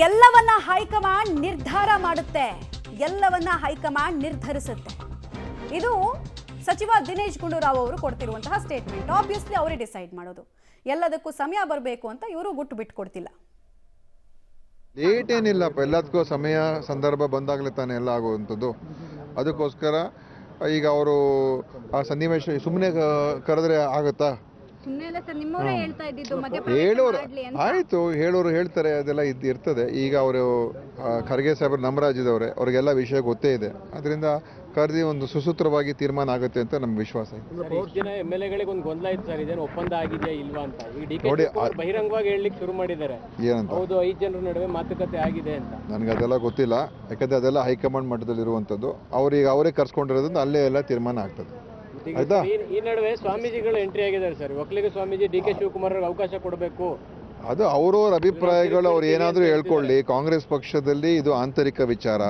ಎಲ್ಲವನ್ನ ಹೈಕಮಾಂಡ್ ನಿರ್ಧಾರ ಮಾಡುತ್ತೆ, ಎಲ್ಲವನ್ನ ಹೈಕಮಾಂಡ್ ನಿರ್ಧರಿಸುತ್ತೆ. ಇದು ಸಚಿವ ದಿನೇಶ್ ಗುಂಡೂರಾವ್ ಅವರು ಕೊಡ್ತಿರುವಂತಹ ಸ್ಟೇಟ್ಮೆಂಟ್. ಆಬ್ವಿಯಸ್ಲಿ ಅವರೇ ಡಿಸೈಡ್ ಮಾಡೋದು. ಎಲ್ಲದಕ್ಕೂ ಸಮಯ ಬರಬೇಕು ಅಂತ ಇವರು ಗುಟ್ಟು ಬಿಟ್ಟು ಕೊಡ್ತಿಲ್ಲ. ಲೇಟ್ ಏನಿಲ್ಲಪ್ಪ, ಎಲ್ಲದಕ್ಕೂ ಸಮಯ ಸಂದರ್ಭ ಬಂದಾಗಲೇ ತಾನೇ ಎಲ್ಲ ಆಗುವಂಥದ್ದು. ಅದಕ್ಕೋಸ್ಕರ ಈಗ ಅವರು ಆ ಸನ್ನಿವೇಶ ಸುಮ್ಮನೆ ಕರೆದ್ರೆ ಆಗುತ್ತಾ? ಹೇಳೋರು ಆಯಿತು, ಹೇಳೋರು ಹೇಳ್ತಾರೆ, ಅದೆಲ್ಲ ಇರ್ತದೆ. ಈಗ ಅವರು ಖರ್ಗೆ ಸಾಹೇಬ್ರು ನಮ್ಮ ರಾಜ್ಯದವರೇ, ಅವ್ರಿಗೆಲ್ಲ ವಿಷಯ ಗೊತ್ತೇ ಇದೆ. ಅದರಿಂದ ಕರೆದಿ ಒಂದು ಸುಸೂತ್ರವಾಗಿ ತೀರ್ಮಾನ ಆಗುತ್ತೆ ಅಂತ ನಮ್ಗೆ ವಿಶ್ವಾಸ ಇದೆ. MLA-ಗಳಿಗೆ ಒಂದು ಗೊಂದಲ ಇತ್ತು ಸರ್, ಇದೇನು ಒಪ್ಪಂದ ಆಗಿದೆಯಾ ಇಲ್ವಾ ಅಂತ. ಈಗ ಡಿ.ಕೆ. ಬಹಿರಂಗವಾಗಿ ಹೇಳಲಿಕ್ಕೆ ಶುರು ಮಾಡಿದ್ದಾರೆ, ಏನಂತ? ಹೌದು, 5 ಜನರ ನಡುವೆ ಮಾತುಕತೆ ಆಗಿದೆ ಅಂತ. ನನಗೆ ಅದೆಲ್ಲ ಗೊತ್ತಿಲ್ಲ, ಯಾಕಂದ್ರೆ ಅದೆಲ್ಲ ಹೈಕಮಾಂಡ್ ಮಟ್ಟದಲ್ಲಿ ಇರುವಂಥದ್ದು. ಅವ್ರೀಗ ಅವರೇ ಕರ್ಸ್ಕೊಂಡಿರೋದ್ರಿಂದ ಅಲ್ಲೇ ಎಲ್ಲ ತೀರ್ಮಾನ ಆಗ್ತದೆ. ಆಯ್ತಾ? ಈ ನಡುವೆ ಸ್ವಾಮೀಜಿಗಳು ಎಂಟ್ರಿ ಆಗಿದ್ದಾರೆ ಸರ್. ಒಕ್ಕಲಿಗ ಸ್ವಾಮೀಜಿ ಡಿ.ಕೆ. ಶಿವಕುಮಾರ್ ಅವ್ರಿಗೆ ಅವಕಾಶ ಕೊಡಬೇಕು. ಅದು ಅವ್ರವ್ರ ಅಭಿಪ್ರಾಯಗಳು, ಅವ್ರು ಏನಾದರೂ ಹೇಳ್ಕೊಳ್ಳಿ. ಕಾಂಗ್ರೆಸ್ ಪಕ್ಷದಲ್ಲಿ ಇದು ಆಂತರಿಕ ವಿಚಾರ.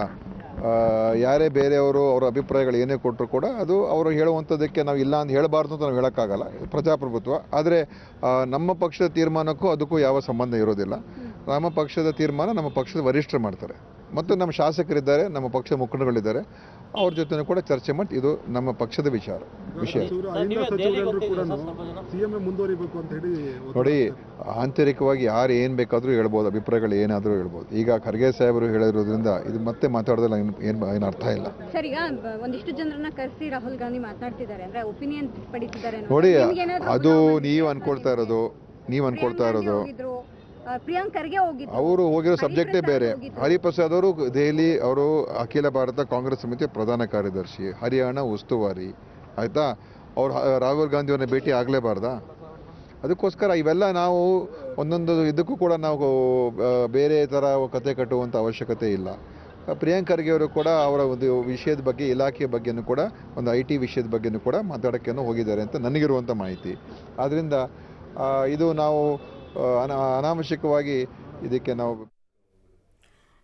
ಯಾರೇ ಬೇರೆಯವರು ಅವರ ಅಭಿಪ್ರಾಯಗಳು ಏನೇ ಕೊಟ್ಟರು ಕೂಡ ಅದು ಅವರು ಹೇಳುವಂಥದ್ದಕ್ಕೆ ನಾವು ಇಲ್ಲ ಅಂತ ಹೇಳಬಾರ್ದು ಅಂತ ನಾವು ಹೇಳೋಕ್ಕಾಗಲ್ಲ. ಪ್ರಜಾಪ್ರಭುತ್ವ. ಆದರೆ ನಮ್ಮ ಪಕ್ಷದ ತೀರ್ಮಾನಕ್ಕೂ ಅದಕ್ಕೂ ಯಾವ ಸಂಬಂಧ ಇರೋದಿಲ್ಲ. ನಮ್ಮ ಪಕ್ಷದ ತೀರ್ಮಾನ ನಮ್ಮ ಪಕ್ಷದ ವರಿಷ್ಠರು ಮಾಡ್ತಾರೆ, ಮತ್ತು ನಮ್ಮ ಶಾಸಕರಿದ್ದಾರೆ, ನಮ್ಮ ಪಕ್ಷದ ಮುಖಂಡಗಳಿದ್ದಾರೆ, ಅವ್ರ ಜೊತೆ ಕೂಡ ಚರ್ಚೆ ಮಾಡಿ ಇದು ನಮ್ಮ ಪಕ್ಷದ ವಿಷಯ. ನೋಡಿ, ಆಂತರಿಕವಾಗಿ ಯಾರು ಏನು ಬೇಕಾದರೂ ಹೇಳ್ಬೋದು, ಅಭಿಪ್ರಾಯಗಳು ಏನಾದರೂ ಹೇಳ್ಬೋದು. ಈಗ ಖರ್ಗೆ ಸಾಹೇಬರು ಹೇಳಿರೋದ್ರಿಂದ ಇದು ಮತ್ತೆ ಮಾತಾಡೋದಿಲ್ಲ, ಏನು ಅರ್ಥ ಇಲ್ಲ. ಸರ್, ಈಗ ಒಂದಿಷ್ಟು ಜನರನ್ನ ಕರೆಸಿ ರಾಹುಲ್ ಗಾಂಧಿ ಮಾತಾಡ್ತಿದ್ದಾರೆ, ಅಂದ್ರೆ ಒಪಿನಿಯನ್ ಪಡಿತಿದ್ದಾರೆ. ನೋಡಿ, ಅದು ನೀವು ಅನ್ಕೊಳ್ತಾ ಇರೋದು. ಪ್ರಿಯಾಂಕ್ ಖರ್ಗೆ ಹೋಗಿದ್ರು, ಅವರು ಹೋಗಿರೋ ಸಬ್ಜೆಕ್ಟೇ ಬೇರೆ. ಹರಿಪ್ರಸಾದ್ ಅವರು ದೆಹಲಿ, ಅವರು ಅಖಿಲ ಭಾರತ ಕಾಂಗ್ರೆಸ್ ಸಮಿತಿ ಪ್ರಧಾನ ಕಾರ್ಯದರ್ಶಿ, ಹರಿಯಾಣ ಉಸ್ತುವಾರಿ. ಆಯಿತಾ? ಅವ್ರು ರಾಹುಲ್ ಗಾಂಧಿಯವ್ರನ್ನ ಭೇಟಿ ಆಗಲೇಬಾರ್ದಾ? ಅದಕ್ಕೋಸ್ಕರ ಇವೆಲ್ಲ ನಾವು ಒಂದೊಂದು ಇದಕ್ಕೂ ಕೂಡ ನಾವು ಬೇರೆ ಥರ ಕತೆ ಕಟ್ಟುವಂಥ ಅವಶ್ಯಕತೆ ಇಲ್ಲ. ಪ್ರಿಯಾಂಕ್ ಖರ್ಗೆ ಅವರು ಕೂಡ ಅವರ ಒಂದು ವಿಷಯದ ಬಗ್ಗೆ, ಇಲಾಖೆಯ ಬಗ್ಗೆಯೂ ಕೂಡ, ಒಂದು IT ವಿಷಯದ ಬಗ್ಗೆಯೂ ಕೂಡ ಮಾತಾಡೋಕ್ಕೇನೋ ಹೋಗಿದ್ದಾರೆ ಅಂತ ನನಗಿರುವಂಥ ಮಾಹಿತಿ. ಆದ್ದರಿಂದ ಇದು ನಾವು ಅನಾವಶ್ಯಕವಾಗಿ ಇದಕ್ಕೆ ನಾವು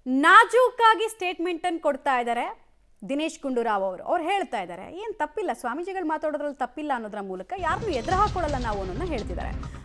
ನಾಜೂಕಾಗಿ ಸ್ಟೇಟ್ಮೆಂಟ್ ಅನ್ನು ಕೊಡ್ತಾ ಇದ್ದಾರೆ ದಿನೇಶ್ ಗುಂಡೂರಾವ್ ಅವರು. ಅವ್ರು ಹೇಳ್ತಾ ಇದ್ದಾರೆ, ಏನು ತಪ್ಪಿಲ್ಲ, ಸ್ವಾಮೀಜಿಗಳು ಮಾತಾಡೋದ್ರಲ್ಲಿ ತಪ್ಪಿಲ್ಲ ಅನ್ನೋದ್ರ ಮೂಲಕ ಯಾರನ್ನೂ ಎದುರು ಹಾಕೊಳ್ಳಲ್ಲ ನಾವು ಅನ್ನೋದನ್ನ ಹೇಳ್ತಿದ್ದಾರೆ.